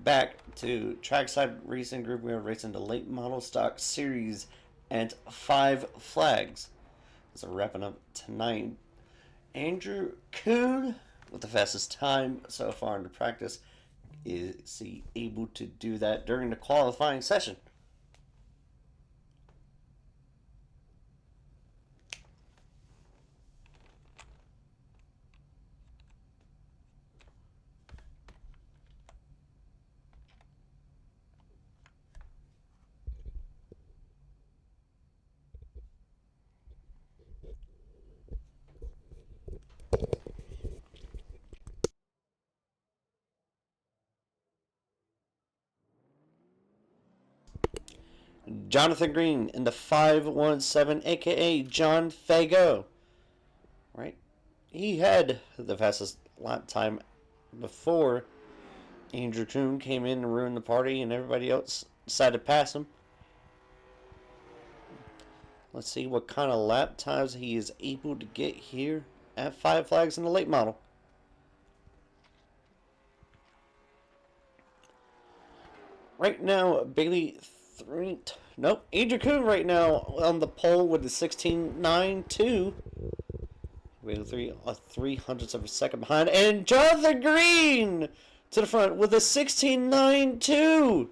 back to Trackside Racing Group. We are racing the late model stock series and 5 flags. So wrapping up tonight. Andrew Kuhn with the fastest time so far in the practice. Is he able to do that during the qualifying session? Jonathan Green in the 517, aka John Fago. Right? He had the fastest lap time before Andrew Kuhn came in and ruined the party and everybody else decided to pass him. Let's see what kind of lap times he is able to get here at 5 flags in the late model. Right now, Bailey Andrew Kuhn right now on the pole with the 16.92. Bailey 3/300ths of a second behind. And Jonathan Green to the front with a 16.92.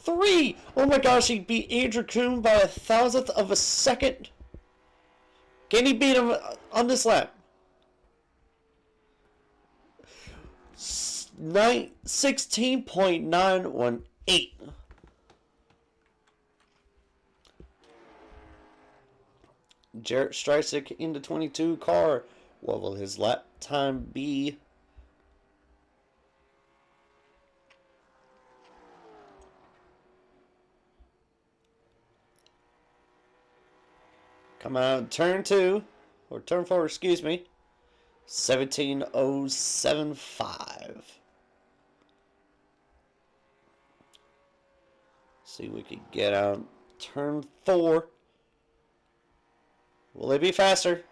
Oh my gosh, he beat Andrew Kuhn by 1,000th of a second. Can he beat him on this lap? 16.918. Jarrett Streisig in the 22 car. What will his lap time be? Come on, turn 2, or turn 4, excuse me. 17.075. See if we can get out turn 4. Will it be faster?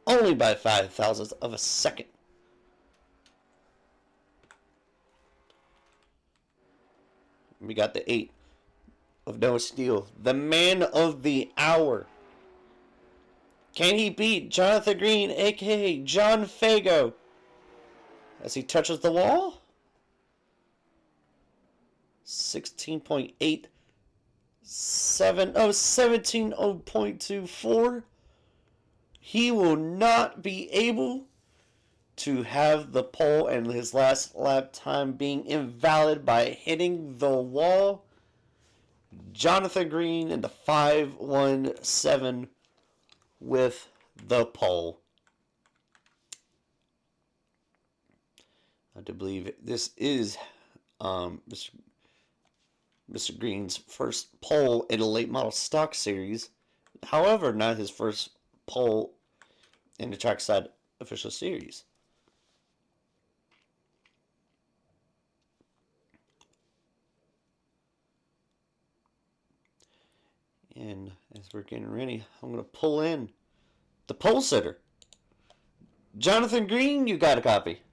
Only by 5,000ths of a second. We got the 8 of Noah Steele, the man of the hour. Can he beat Jonathan Green, aka John Fago, as he touches the wall? 16.87. 17.0.24. He will not be able to have the pole and his last lap time being invalid by hitting the wall. Jonathan Green in the 517 with the pole. I do believe this is Mr. Green's first pole in a late model stock series. However, not his first pole in the Trackside official series. And as we're getting ready, I'm going to pull in the pole sitter. Jonathan Green, you got a copy?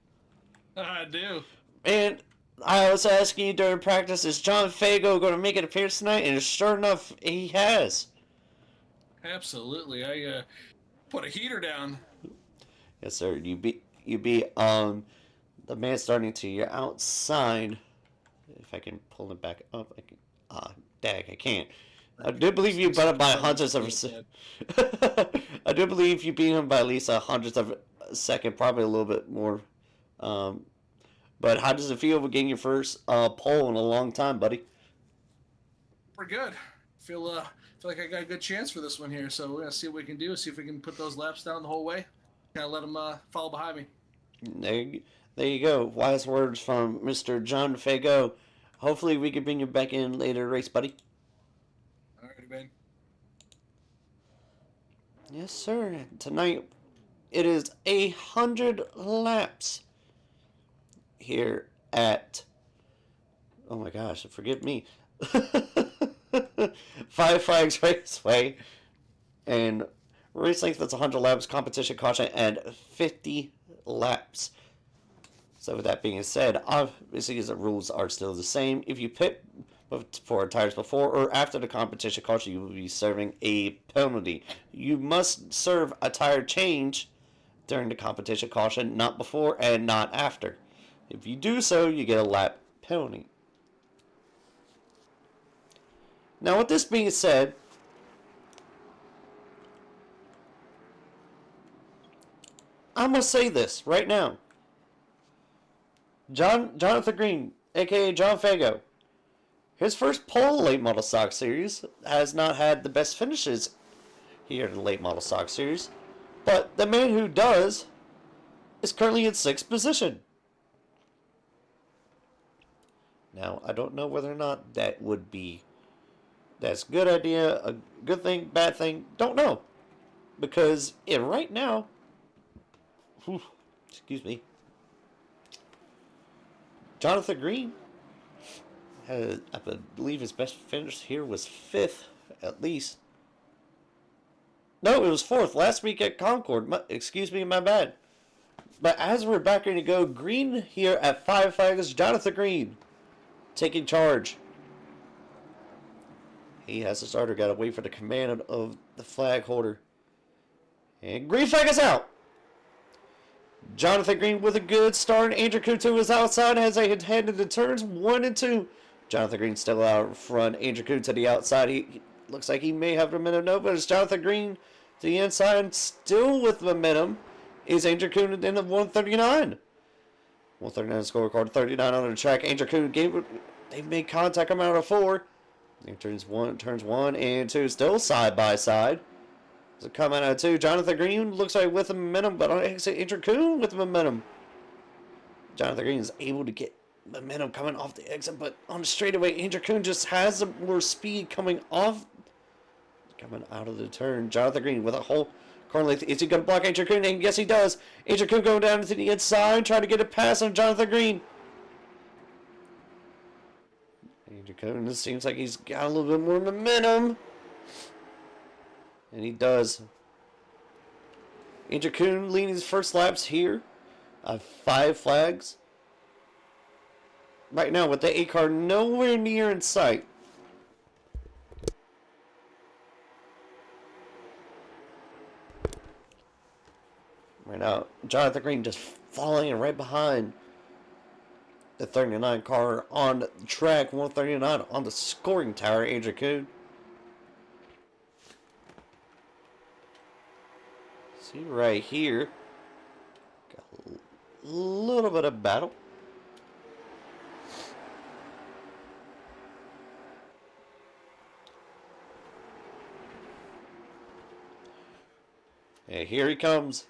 I do. And I was asking you during practice, is John Fago going to make an appearance tonight? And sure enough, he has. Absolutely. I put a heater down. Yes, sir. You be the man starting to your outside. If I can pull him back up, I can. Dag, I can't. I do believe you beat him by hundreds of a second. I do believe you beat him by at least a hundredth of a second, probably a little bit more. But how does it feel with getting your first pole in a long time, buddy? We're good. Feel like I got a good chance for this one here. So we're gonna see what we can do. See if we can put those laps down the whole way. Kind of let them follow behind me. There you go. Wise words from Mr. John Fago. Hopefully we can bring you back in later race, buddy. Alrighty, man. Yes, sir. Tonight it is 100 laps here at, oh my gosh, forgive me, 5 Flags Raceway, and race length that's 100 laps, competition caution, and 50 laps. So with that being said, obviously the rules are still the same. If you pit for tires before or after the competition caution, you will be serving a penalty. You must serve a tire change during the competition caution, not before and not after. If you do so, you get a lap penalty. Now with this being said, I must say this right now. Jonathan Green, aka John Fago, his first pole late model stock series has not had the best finishes here in the late model stock series, but the man who does is currently in 6th position. Now, I don't know whether or not that's a good idea, a good thing, bad thing, don't know. Because right now, excuse me, Jonathan Green had, I believe his best finish here was 5th, at least. No, it was 4th last week at Concord. Excuse me, my bad. But as we're back ready to go, Green here at 5 flags. Jonathan Green taking charge. He has the starter. Got to wait for the command of the flag holder. And green flag is out. Jonathan Green with a good start. Andrew Kutu is outside as they head into turns 1 and 2. Jonathan Green still out front. Andrew Kutu to the outside. He looks like he may have momentum. No, but it's Jonathan Green to the inside. Still with momentum is Andrew Kutu in the 139. 139 scorecard, 39 on the track. Andrew Kutu they made contact coming out of 4. Turns one and 2, still side by side. So come out of 2. Jonathan Green looks like with the momentum, but on exit, Andrew Kutu with the momentum. Jonathan Green is able to get momentum coming off the exit, but on the straightaway, Andrew Kutu just has some more speed coming out of the turn. Jonathan Green with a whole corner length. Is he going to block Andrew Kutu? And yes, he does. Andrew Kutu going down to the inside, trying to get a pass on Jonathan Green. Andrew Kutu, it seems like he's got a little bit more momentum. And he does. Andrew Kutu leading his first laps here. 5 flags. Right now with the 8 car nowhere near in sight. Right now, Jonathan Green just falling right behind the 39 car on the track. 139 on the scoring tower, Andrew Kutu. See right here. Got a little bit of battle. And here he comes.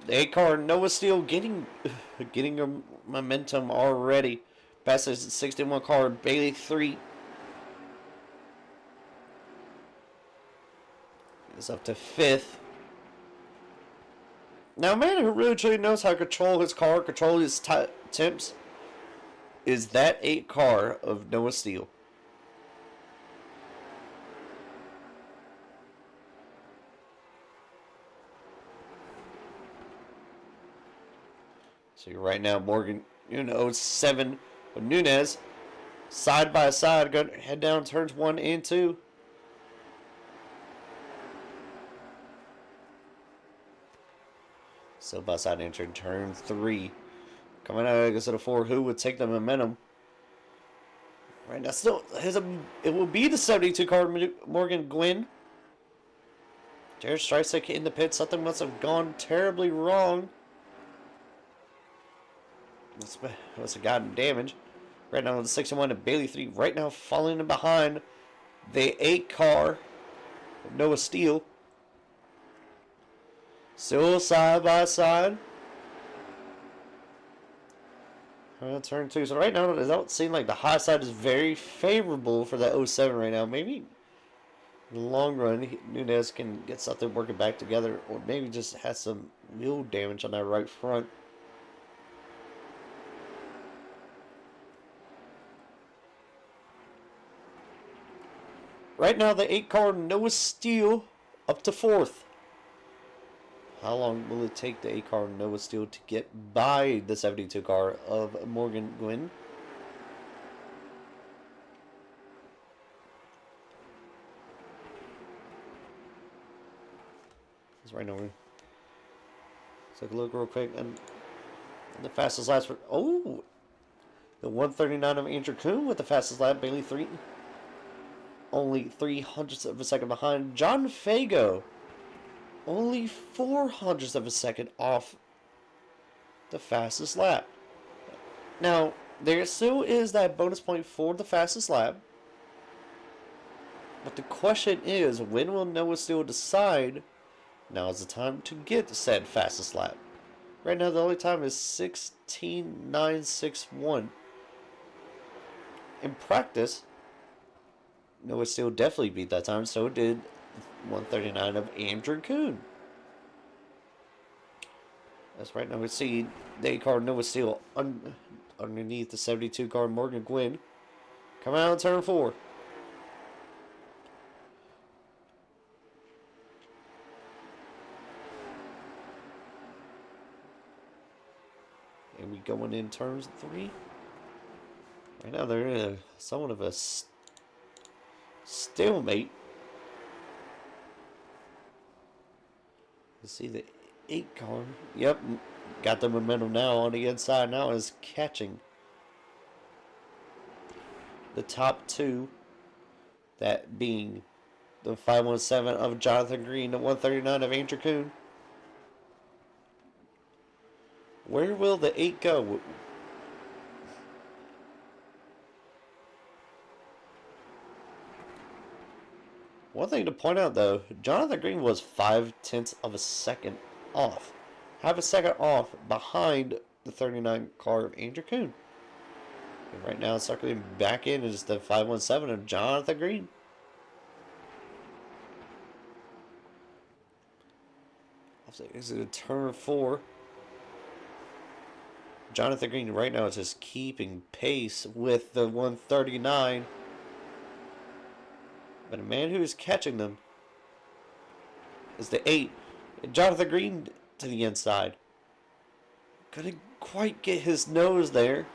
The 8 car Noah Steele getting a momentum already. Passes the 61 car Bailey 3. Is up to 5th. Now, a man who really truly knows how to control his car, control his temps, is that 8 car of Noah Steele. So right now, Morgan, 07 with Nunez, side by side, going to head down turns 1 and 2. So by side entering turn 3. Coming out of the 4, who would take the momentum? Right now, still, it will be the 72 car Morgan Gwynn. Jared Streisand in the pit. Something must have gone terribly wrong. Must have gotten damage. Right now, the 61 to Bailey 3. Right now, falling in behind the 8 car Noah Steele. Still side by side. Turn 2. So right now, it don't seem like the high side is very favorable for that 07 right now. Maybe in the long run, Nunez can get something working back together, or maybe just has some wheel damage on that right front. Right now, the 8 car Noah Steele up to 4th. How long will it take the 8 car Noah Steel to get by the 72 car of Morgan Gwynn? It's right over. Let's take a look real quick. And the fastest lap for... Oh! The 139 of Andrew Kuhn with the fastest lap. Bailey 3. Only 0.03 of a second behind. John Fago. Only 0.04 of a second off the fastest lap. Now, there still is that bonus point for the fastest lap. But the question is, when will Noah Steel decide now is the time to get said fastest lap? Right now, the only time is 16.961. In practice, Noah Steel definitely beat that time. So did 139 of Andrew Kuhn. That's right now. We see the 8 car Noah Steel underneath the 72 car Morgan Gwynn. Come out on turn 4. And we going in turns 3. Right now they're in somewhat of a stalemate. You see the 8 car. Yep, got the momentum now on the inside. Now is catching the top 2. That being the 517 of Jonathan Green, the 139 of Andrew Kuhn. Where will the 8 go? One thing to point out though, Jonathan Green was 0.5 of a second off. Half a second off behind the 39 car of Andrew Kuhn. And right now circling back in is the 517 of Jonathan Green. Is it a turn 4? Jonathan Green right now is just keeping pace with the 139. But a man who is catching them is the 8. Jonathan Green to the inside. Couldn't quite get his nose there.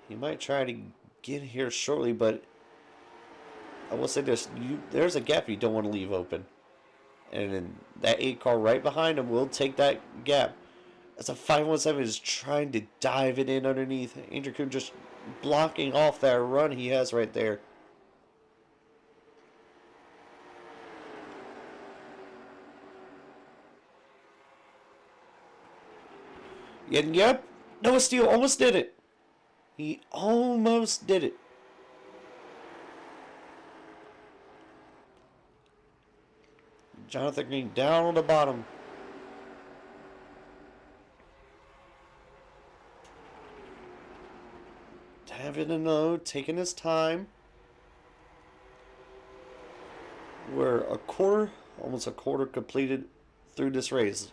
He might try to get here shortly, but I will say this. There's a gap you don't want to leave open. And then that 8 car right behind him will take that gap. As a 517 is trying to dive it in underneath. Andrew Kuhn just blocking off that run he has right there. And yep, Noah Steel almost did it. He almost did it. Jonathan Green down on the bottom. Having a no, taking his time. We're almost a quarter completed through this race.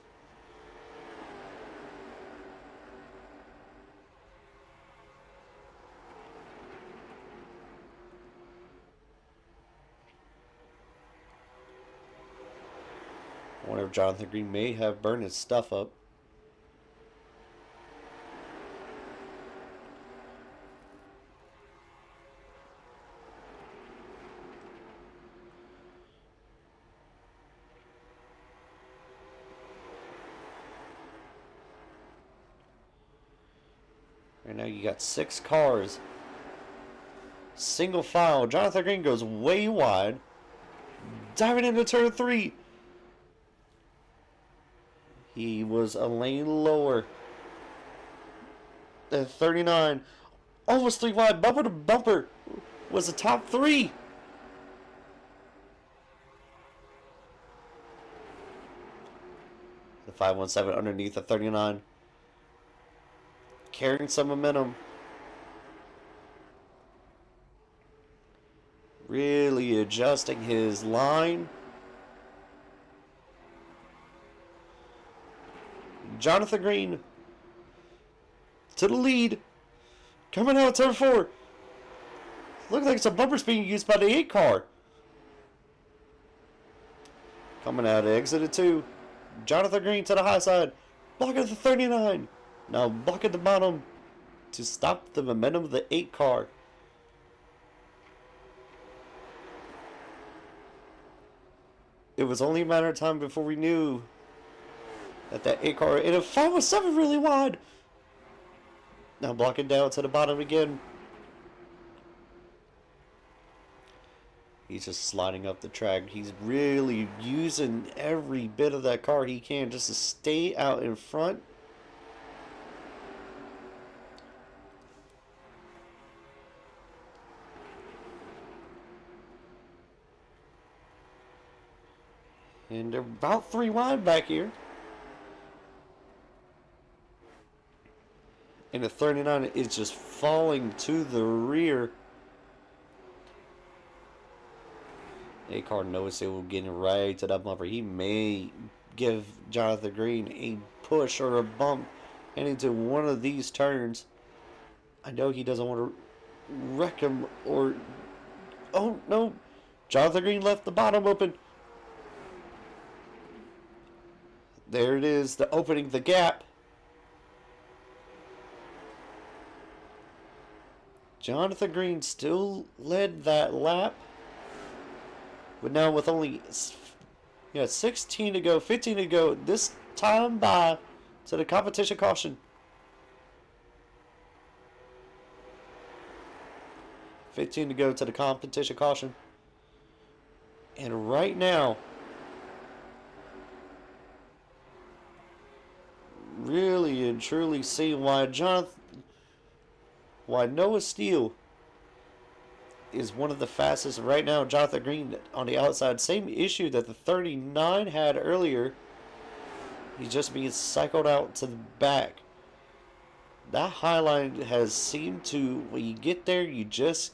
I wonder if Jonathan Green may have burned his stuff up. Right now you got 6 cars. Single file. Jonathan Green goes way wide. Diving into turn 3. He was a lane lower than 39. Almost 3 wide. Bumper to bumper was the top 3. The 517 underneath the 39. Carrying some momentum. Really adjusting his line. Jonathan Green to the lead. Coming out turn 4. Looks like some bumpers being used by the 8 car. Coming out of exit 2. Jonathan Green to the high side. Block at the 39. Now block at the bottom to stop the momentum of the 8 car. It was only a matter of time before we knew that 8 car, and a 507 really wide. Now block it down to the bottom again. He's just sliding up the track. He's really using every bit of that car he can just to stay out in front. And they're about 3 wide back here. And the 39 is just falling to the rear. A-car knows they will get right to that bumper. He may give Jonathan Green a push or a bump into one of these turns. I know he doesn't want to wreck him or... Oh, no. Jonathan Green left the bottom open. There it is, the opening the gap. Jonathan Green still led that lap. But now with only 16 to go, 15 to go, this time by to the competition caution. 15 to go to the competition caution. And right now, really and truly see why Noah Steele is one of the fastest right now. Jonathan Green on the outside, same issue that the 39 had earlier. He's just being cycled out to the back. That high line has seemed to, when you get there, you just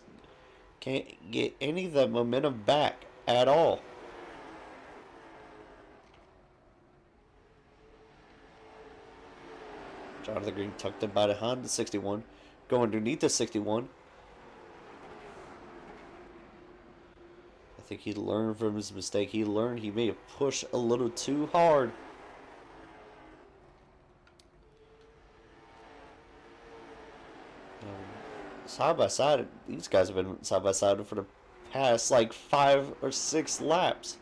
can't get any of the momentum back at all. Jonathan Green tucked in by the Honda 61, going underneath the 61. I think he learned from his mistake. He learned he may have pushed a little too hard. Side by side, these guys have been side by side for the past like 5 or 6 laps.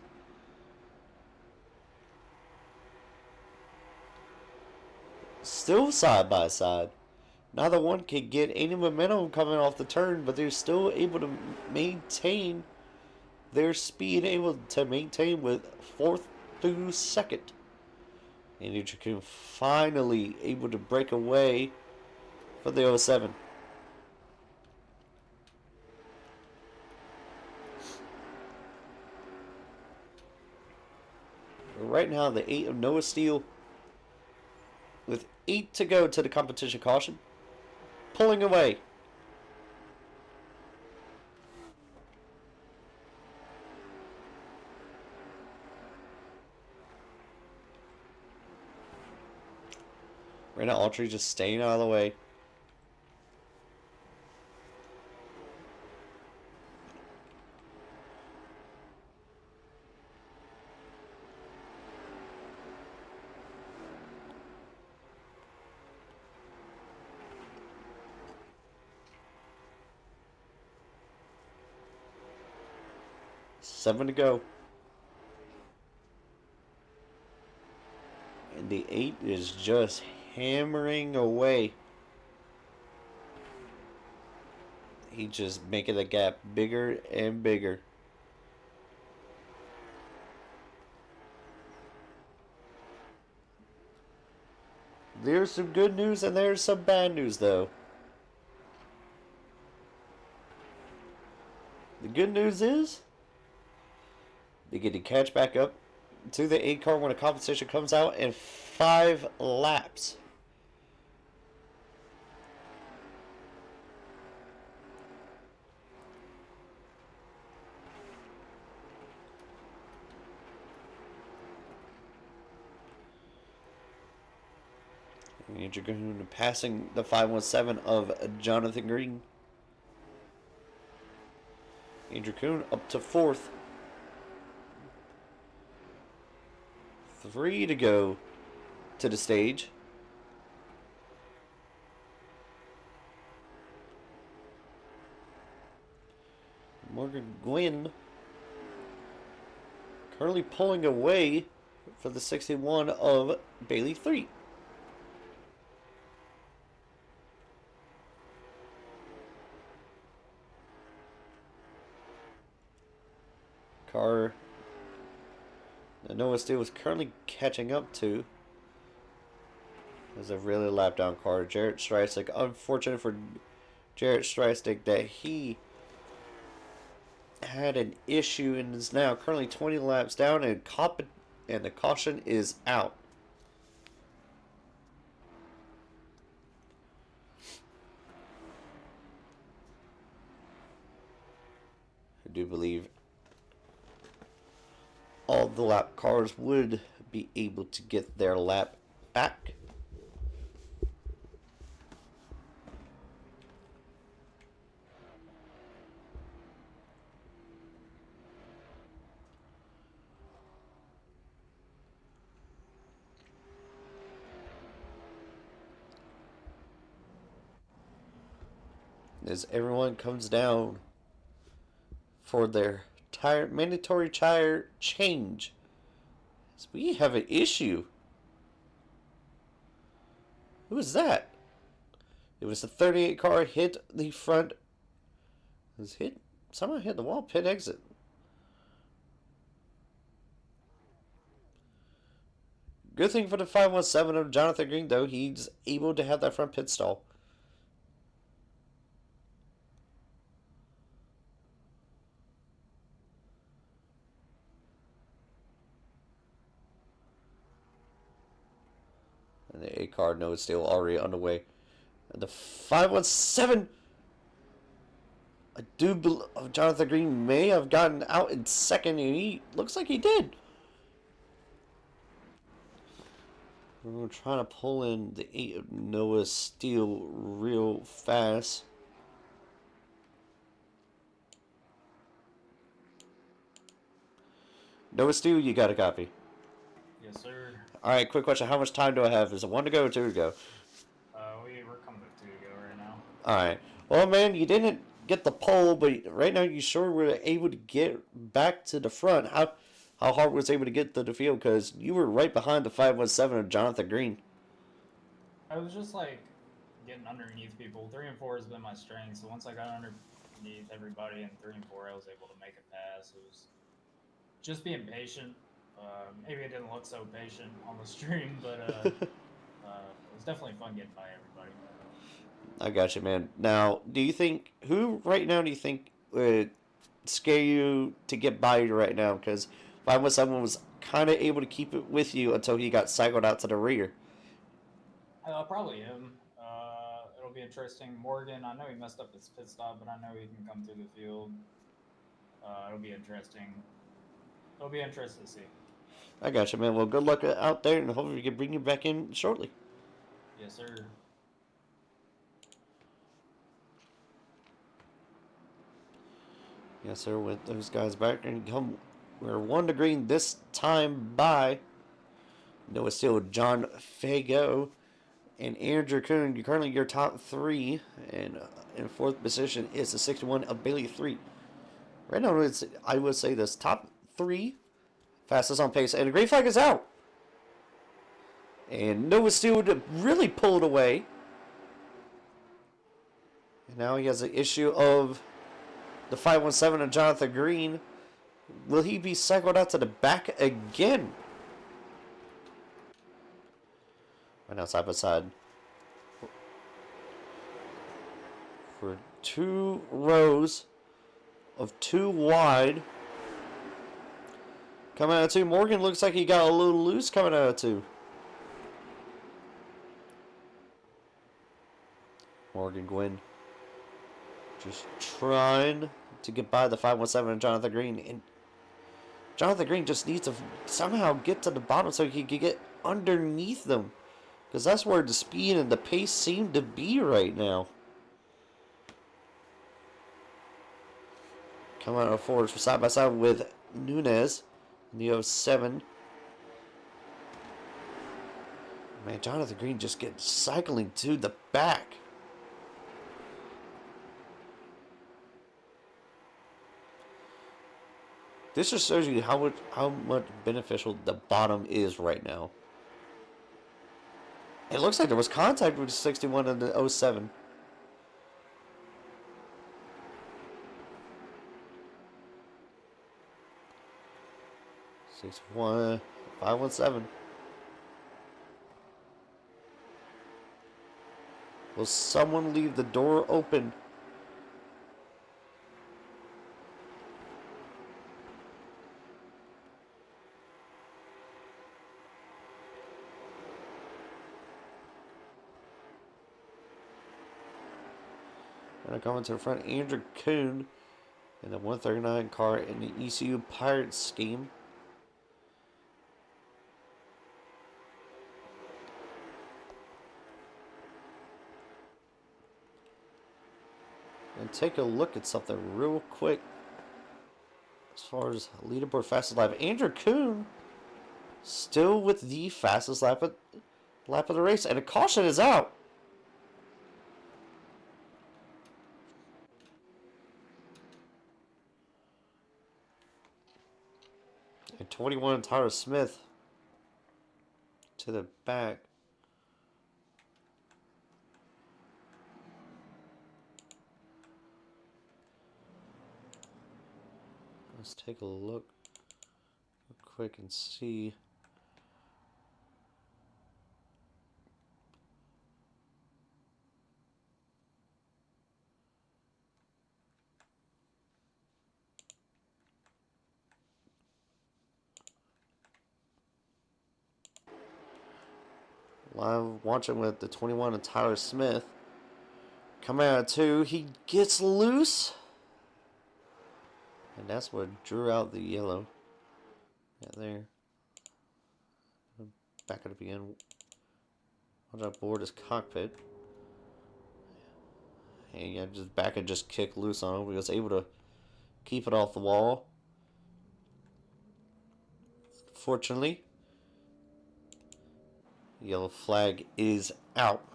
Still side by side. Neither one can get any momentum coming off the turn, but they're still able to maintain their speed, able to maintain with 4th through 2nd. And Adrian finally able to break away for the 07. Right now, the 8 of Noah Steele, with 8 to go to the competition caution, pulling away. Right now, Autry just staying out of the way. Seven to go. And the 8 is just hammering away. He's just making the gap bigger and bigger. There's some good news and there's some bad news, though. The good news is they get to catch back up to the 8 car when the competition comes out in 5 laps. Andrew Dragoon passing the 517 of Jonathan Green. Andrew Kuhn up to 4th. 3 to go to the stage. Morgan Gwynn currently pulling away for the 61 of Bailey 3. Car that Noah Steele is currently catching up to. There's a really lap down car. Jarrett Streisig. Unfortunate for Jarrett Streisig that he had an issue and is now currently 20 laps down, and the caution is out. I do believe all the lap cars would be able to get their lap back. As everyone comes down for their mandatory tire change. So we have an issue. Who was that? It was the 38 car hit the front. Someone hit the wall. Pit exit. Good thing for the 517 of Jonathan Green, though. He's able to have that front pit stall. And the 8 car, no, it's still already underway. And the 517, I do believe Jonathan Green may have gotten out in second, and he looks like he did. We're trying to pull in the 8 of Noah Steele real fast. Noah Steele, you got a copy? Yes, sir. Alright, quick question. How much time do I have? Is it 1 to go or 2 to go? We're coming to 2 to go right now. Alright. Well, man, you didn't get the pole, but right now you sure were able to get back to the front. How hard was able to get to the field? Because you were right behind the 517 of Jonathan Green. I was just like getting underneath people. 3 and 4 has been my strength, so once I got underneath everybody in 3 and 4, I was able to make a pass. It was just being patient. Maybe it didn't look so patient on the stream, but it was definitely fun getting by everybody. I got you, man. Now, who right now do you think would scare you to get by you right now? Because 517 was kind of able to keep it with you until he got cycled out to the rear. Probably him. It'll be interesting. Morgan, I know he messed up his pit stop, but I know he can come through the field. It'll be interesting. It'll be interesting to see. I got you, man. Well, good luck out there, and hopefully we can bring you back in shortly. Yes, sir. Yes, sir. With those guys back, and we're 1 to green this time by Noah Steele, John Fago, and Andrew Kuhn. You're currently your top 3, and in 4th position is the 61 of Bailey 3. Right now, I would say this top 3 fastest on pace, and the green flag is out. And Noah Steele really pulled away. And now he has an issue of the 517 of Jonathan Green. Will he be cycled out to the back again? Right now, side by side. For 2 rows of 2 wide. Coming out of 2. Morgan looks like he got a little loose coming out of 2. Morgan Gwynn just trying to get by the 517 and Jonathan Green. And Jonathan Green just needs to somehow get to the bottom so he can get underneath them. Because that's where the speed and the pace seem to be right now. Coming out of 4 side by side with Nunez in the 07. Man, Jonathan Green just gets cycling to the back. This just shows you how much beneficial the bottom is right now. It looks like there was contact with the 61 and the 07. 61, 517. Will someone leave the door open? And coming to the front, Andrew Kuhn in the 139 car in the ECU Pirates scheme. And take a look at something real quick. As far as leaderboard fastest lap, Andrew Kuhn still with the fastest lap of the race, and a caution is out. And 21 Tyler Smith to the back. Let's take a look real quick and see. Live watching with the 21 and Tyler Smith. Coming out of 2, he gets loose. And that's what drew out the yellow. Yeah, there. Back it up again. Watch out board his cockpit. And yeah, just back and just kick loose on him. He was able to keep it off the wall. Fortunately, yellow flag is out.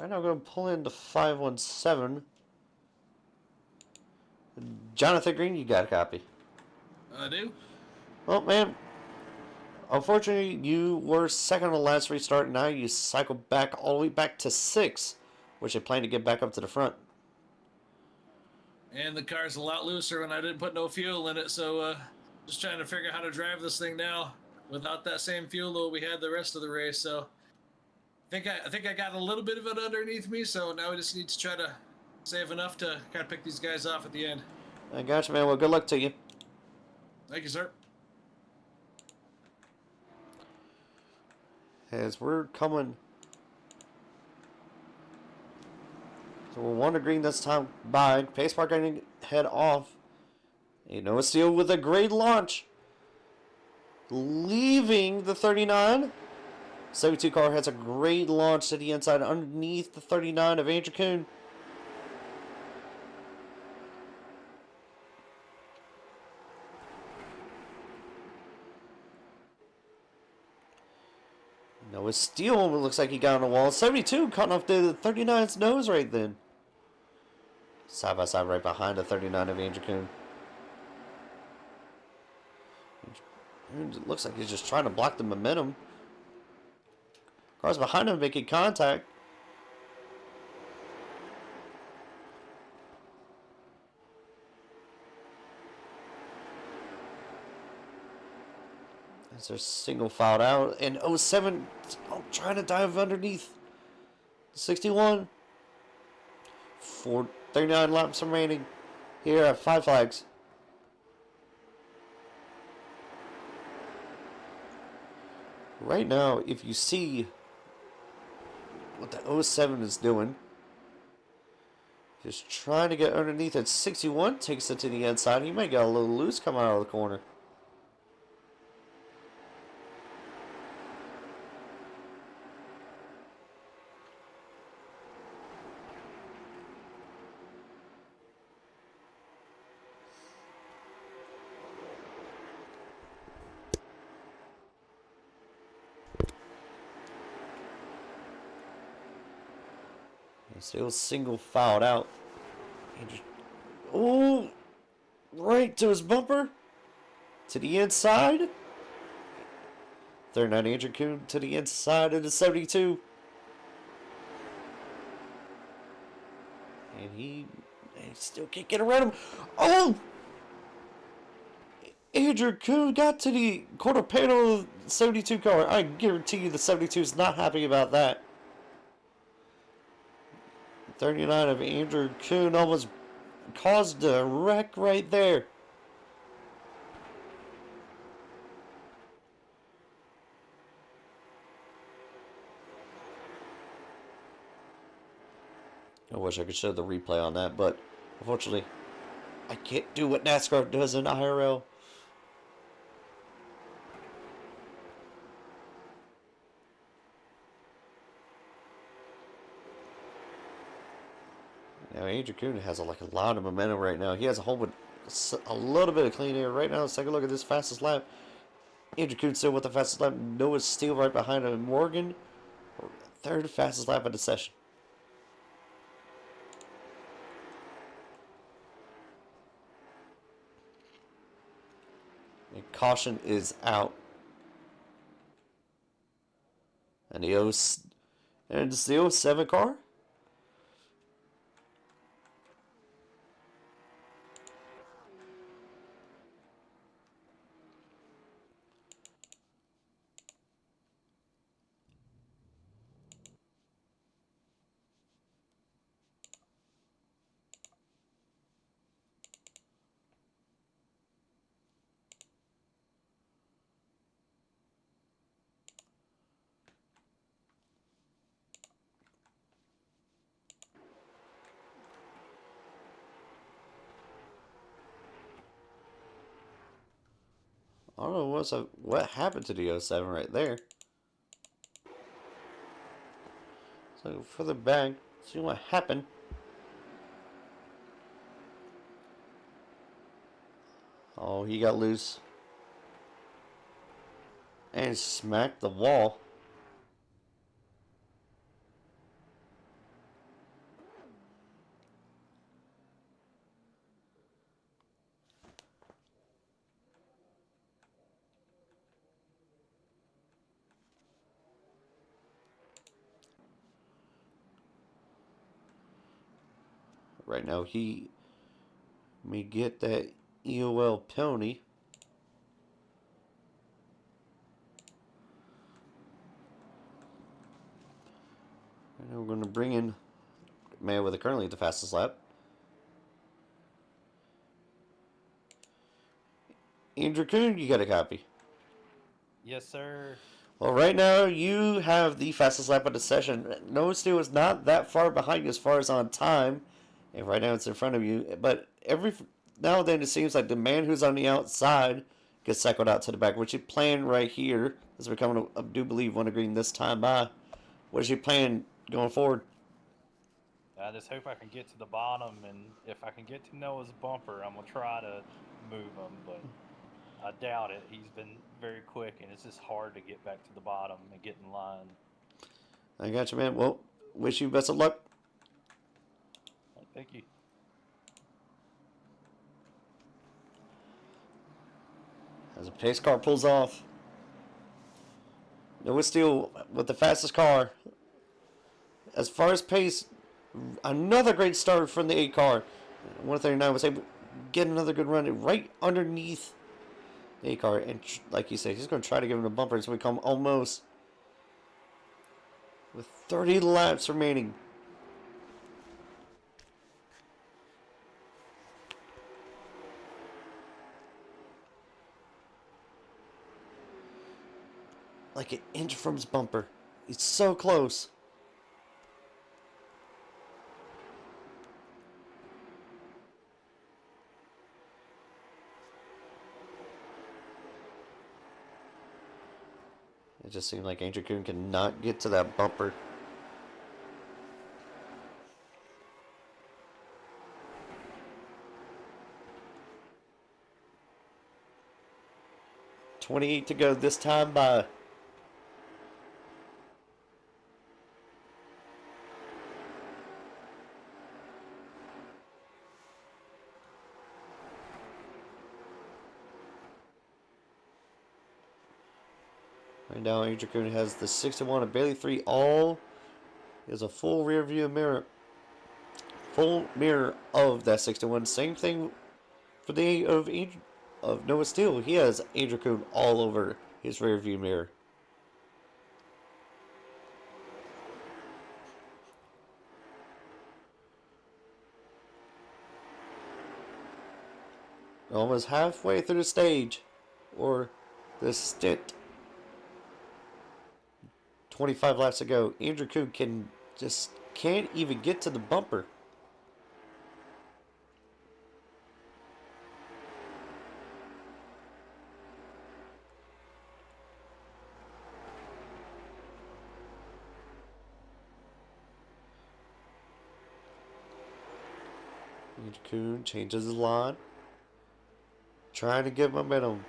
Right now, I'm going to pull in the 517. Jonathan Green, you got a copy? I do. Well, man, unfortunately, you were second on the last restart. Now you cycle back all the way back to 6, which you plan to get back up to the front. And the car's a lot looser when I didn't put no fuel in it, so just trying to figure out how to drive this thing now without that same fuel load we had the rest of the race. So I think I got a little bit of it underneath me, so now we just need to try to save enough to kind of pick these guys off at the end. I got you, man. Well, good luck to you. Thank you, sir. As we're coming. So we're 1 to green this time by. Pace Park going to head off. You know, it's still with a great launch. Leaving the 39. 72 car has a great launch to the inside underneath the 39 of Andrew Kuhn. Noah Steele looks like he got on the wall. 72 cutting off the 39's nose right then. Side by side right behind the 39 of Andrew Kuhn. It looks like he's just trying to block the momentum. Cars behind him making contact. As they're single filed out. And 07 trying to dive underneath. 61. 39 laps remaining. Here at 5 flags. Right now, if you see what the 07 is doing, just trying to get underneath at 61, takes it to the inside. He might get a little loose coming out of the corner. And still single filed out. Oh, right to his bumper. To the inside. 39 Andrew Kuhn to the inside of the 72. And he still can't get around him. Oh! Andrew Kuhn got to the quarter panel of the 72 car. I guarantee you the 72 is not happy about that. 39 of Andrew Kuhn almost caused a wreck right there. I wish I could show the replay on that, but unfortunately, I can't do what NASCAR does in IRL. Now Andrew Kuhn has a lot of momentum right now. He has a little bit of clean air right now. Let's take a look at this fastest lap. Andrew Kuhn still with the fastest lap. Noah Steele right behind him. Morgan, third fastest lap of the session. And caution is out. And it's the 07 car. I don't know what happened to the 07 right there. So further back, see what happened. Oh, he got loose. And smacked the wall. Right now, he may get that EOL penalty. Right now, we're going to bring in the man with currently the fastest lap. Andrew Kuhn, you got a copy. Yes, sir. Well, right now, you have the fastest lap of the session. Noah Steele is not that far behind you as far as on time. And right now, it's in front of you. But every now and then, it seems like the man who's on the outside gets cycled out to the back. What you plan right here is becoming, I do believe, one of green this time by. What is your plan going forward? I just hope I can get to the bottom, and if I can get to Noah's bumper, I'm going to try to move him, but I doubt it. He's been very quick, and it's just hard to get back to the bottom and get in line. I got you, man. Well, wish you best of luck. Thank you. As a pace car pulls off. Noah Steele with the fastest car. As far as pace, another great start from the 8 car. 139 was able to get another good run right underneath the 8 car. And like you said, he's going to try to give him a bumper as we come almost with 30 laps remaining. Like an inch from his bumper. He's so close. It just seemed like Andrew Kuhn cannot get to that bumper. .28 to go this time by. And now Andrew Kuhn has the 61 and Bailey 3 all. He has a full rear view mirror. Full mirror of that 61. Same thing for the of Noah Steele. He has Andrew Kuhn all over his rear view mirror. Almost halfway through the stage, or the stint. 25 laps to go. Andrew Kuhn can't even get to the bumper. Andrew Kuhn changes his line, trying to get momentum.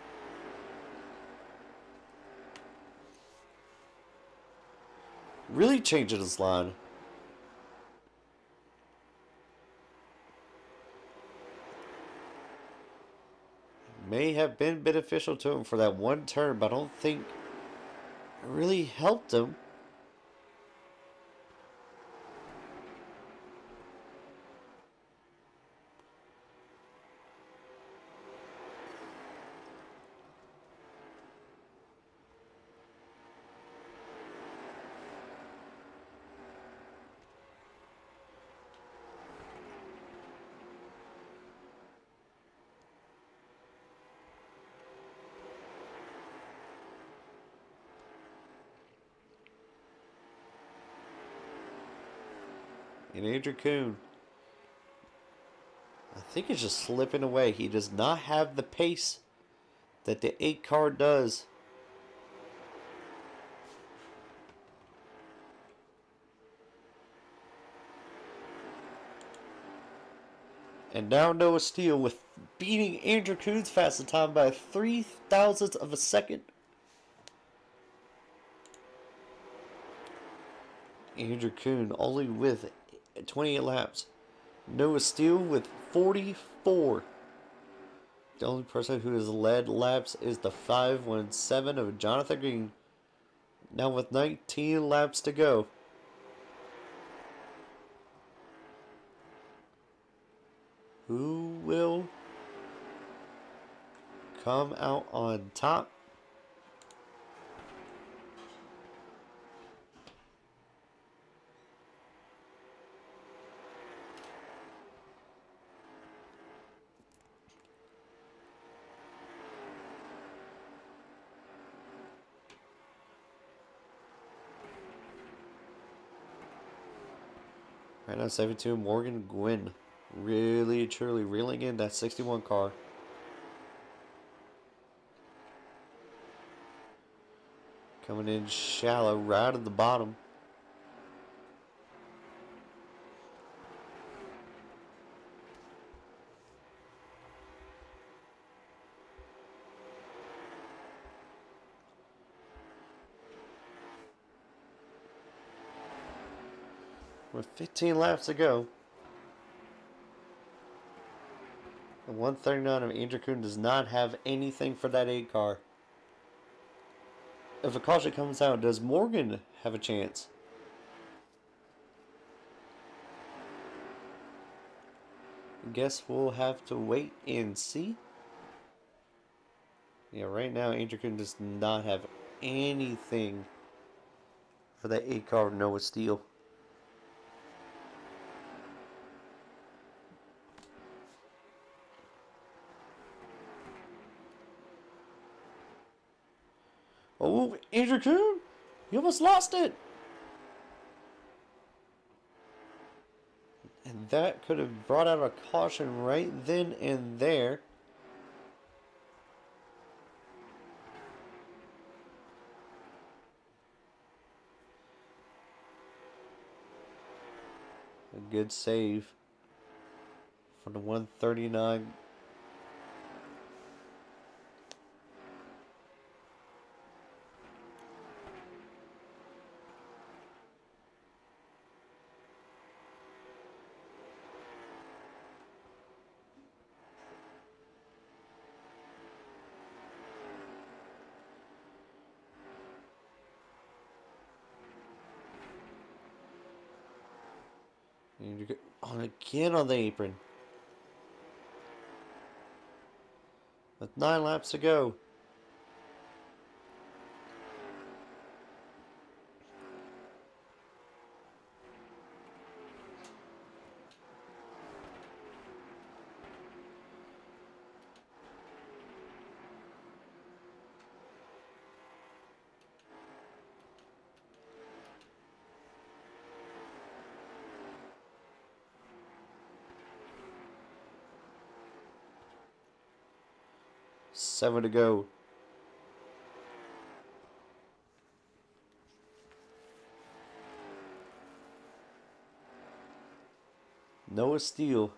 Really changing his line. May have been beneficial to him for that one turn, but I don't think it really helped him. And Andrew Kuhn, I think he's just slipping away. He does not have the pace that the 8 car does. And now Noah Steele with beating Andrew Kuhn's fastest time by 0.003 of a second. Andrew Kuhn only with 28 laps. Noah Steele with 44. The only person who has led laps is the 517 of Jonathan Green. Now with 19 laps to go. Who will come out on top? Right now, 72, Morgan Gwynn. Really, truly reeling in that 61 car. Coming in shallow, right at the bottom. With 15 laps to go. The 139 of Andrew Kuhn does not have anything for that 8 car. If a caution comes out, does Morgan have a chance? I guess we'll have to wait and see. Yeah, right now Andrew Kuhn does not have anything for that 8 car of Noah Steele. Oh, Andrew Kuhn! You almost lost it! And that could have brought out a caution right then and there. A good save for the 139. On again on the apron. With 9 laps to go. Seven to go. Noah Steele.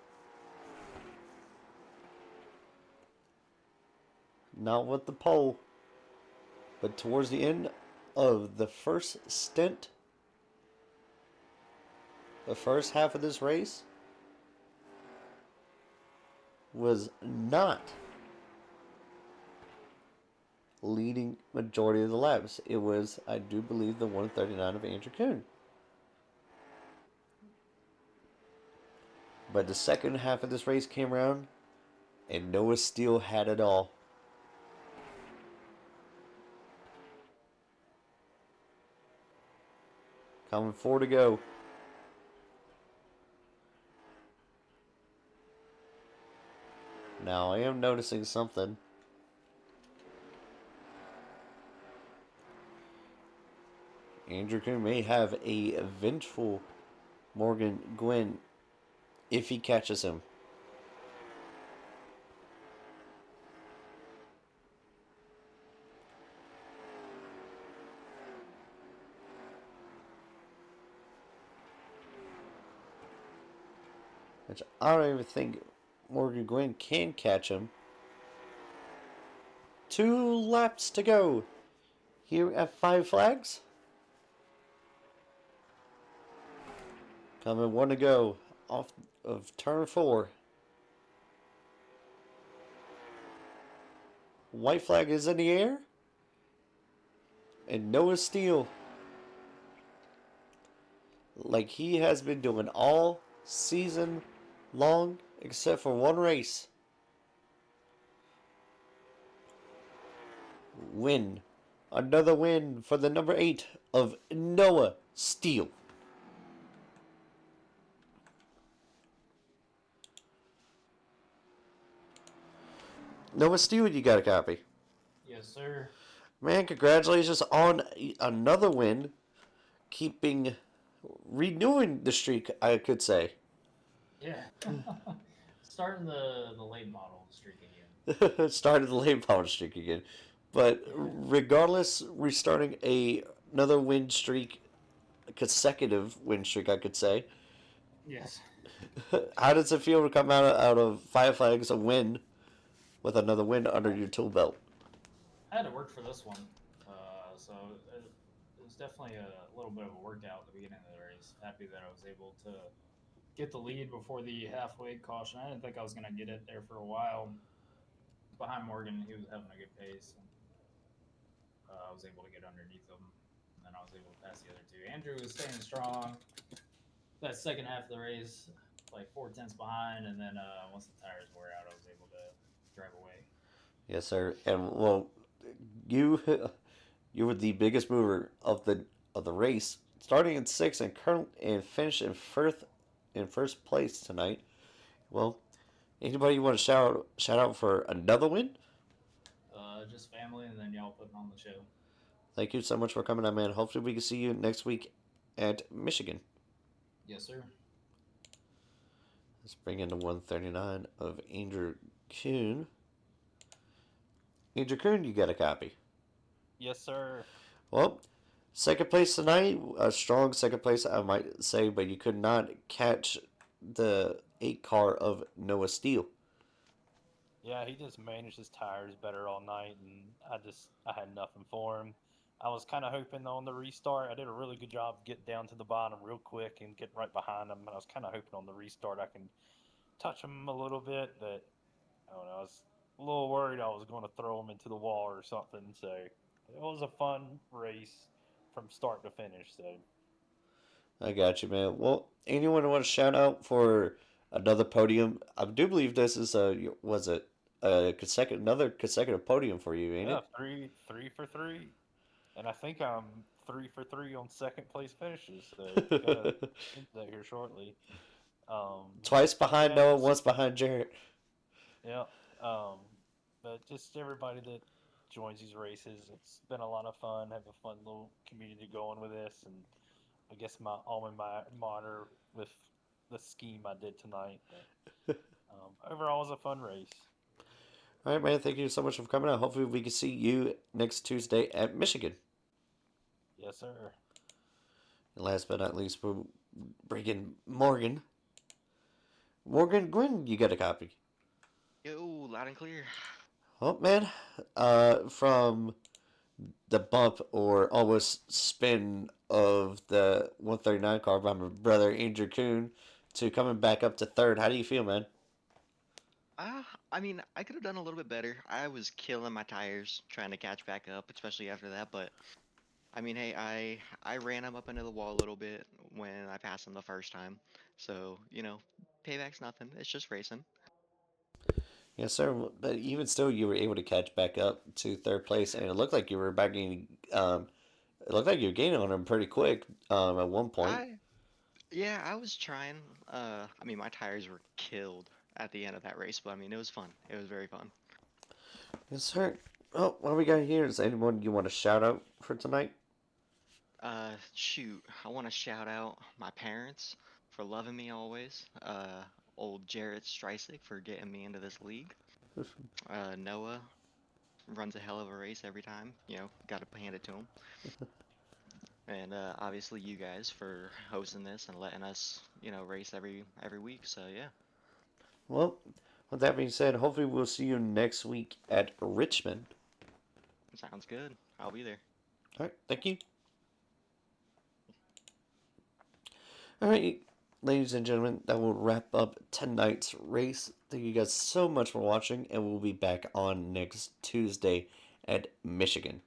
Not with the pole. But towards the end of the first stint, the first half of this race was not leading majority of the laps. It was, I do believe, the 139 of Andrew Kuhn. But the second half of this race came around, and Noah Steele had it all. Coming 4 to go. Now I am noticing something. Andrew Kuhn may have a vengeful Morgan Gwynn if he catches him. Which I don't even think Morgan Gwynn can catch him. 2 laps to go here at Five Flags. Coming 1 to go off of turn 4. White flag is in the air. And Noah Steele, like he has been doing all season long, except for one race. Win. Another win for the number 8 of Noah Steele. Noah Steele, you got a copy. Yes, sir. Man, congratulations on another win. Renewing the streak, I could say. Yeah. Starting the late model streak again. Started the late power streak again. But regardless, restarting another win streak, a consecutive win streak, I could say. Yes. How does it feel to come out of Five Flags a win with another win under your tool belt? I had to work for this one, so it was definitely a little bit of a workout at the beginning of the race. Happy that I was able to get the lead before the halfway caution. I didn't think I was going to get it there for a while. Behind Morgan, he was having a good pace, and I was able to get underneath him, and then I was able to pass the other two. Andrew was staying strong. That second half of the race, like 4 tenths behind, and then once the tires wore out, I was able to drive away. Yes, sir. And well, you were the biggest mover of the race, starting in 6th and finished in first place tonight. Well, anybody you want to shout out for another win? Just family, and then y'all putting on the show. Thank you so much for coming on, man. Hopefully we can see you next week at Michigan. Yes, sir. Let's bring in the 139 of Andrew Kuhn. Andrew Kuhn, you got a copy. Yes, sir. Well, second place tonight, a strong second place, I might say, but you could not catch the 8 car of Noah Steele. Yeah, he just managed his tires better all night, and I had nothing for him. I was kind of hoping on the restart. I did a really good job getting down to the bottom real quick and getting right behind him. And I was kind of hoping on the restart I can touch him a little bit, but I don't know. I was a little worried I was going to throw him into the wall or something. So it was a fun race from start to finish. So I got you, man. Well, anyone want to shout out for another podium? I do believe this is was it another consecutive podium for you, ain't Yeah, it? three for three, and I think I'm 3 for 3 on second place finishes. So gotta change that here shortly. Twice behind Yeah, Noah, just once behind Jarrett. yeah. Um, but just everybody that joins these races, it's been a lot of fun. Have a fun little community going with this, and I guess my alma mater with the scheme I did tonight. But overall, it was a fun race. All right, man. Thank you so much for coming out. Hopefully, we can see you next Tuesday at Michigan. Yes, sir. And last but not least, we're bringing Morgan. Morgan Gwynn, you got a copy. Yo, loud and clear. Oh man, from the bump or almost spin of the 139 car by my brother Andrew Kuhn to coming back up to third. How do you feel, man? I mean, I could have done a little bit better. I was killing my tires trying to catch back up, especially after that. But I mean, hey, I ran him up into the wall a little bit when I passed him the first time. So payback's nothing. It's just racing. Yes, sir. But even still, you were able to catch back up to third place, and it looked like you were back gaining. It looked like you were gaining on him pretty quick. At one point. I Yeah, I was trying. I mean, my tires were killed at the end of that race, but I mean, it was fun. It was very fun. Yes, sir. Oh, what do we got here? Is anyone you want to shout out for tonight? Shoot, I want to shout out my parents for loving me always. Old Jarrett Streisig for getting me into this league. Noah runs a hell of a race every time. Got to hand it to him. And obviously you guys for hosting this and letting us, race every week. So yeah, Well, with that being said, hopefully we'll see you next week at Richmond. sounds good. I'll be there. All right, thank you. All right, ladies and gentlemen, that will wrap up tonight's race. Thank you guys so much for watching, and we'll be back on next Tuesday at Michigan.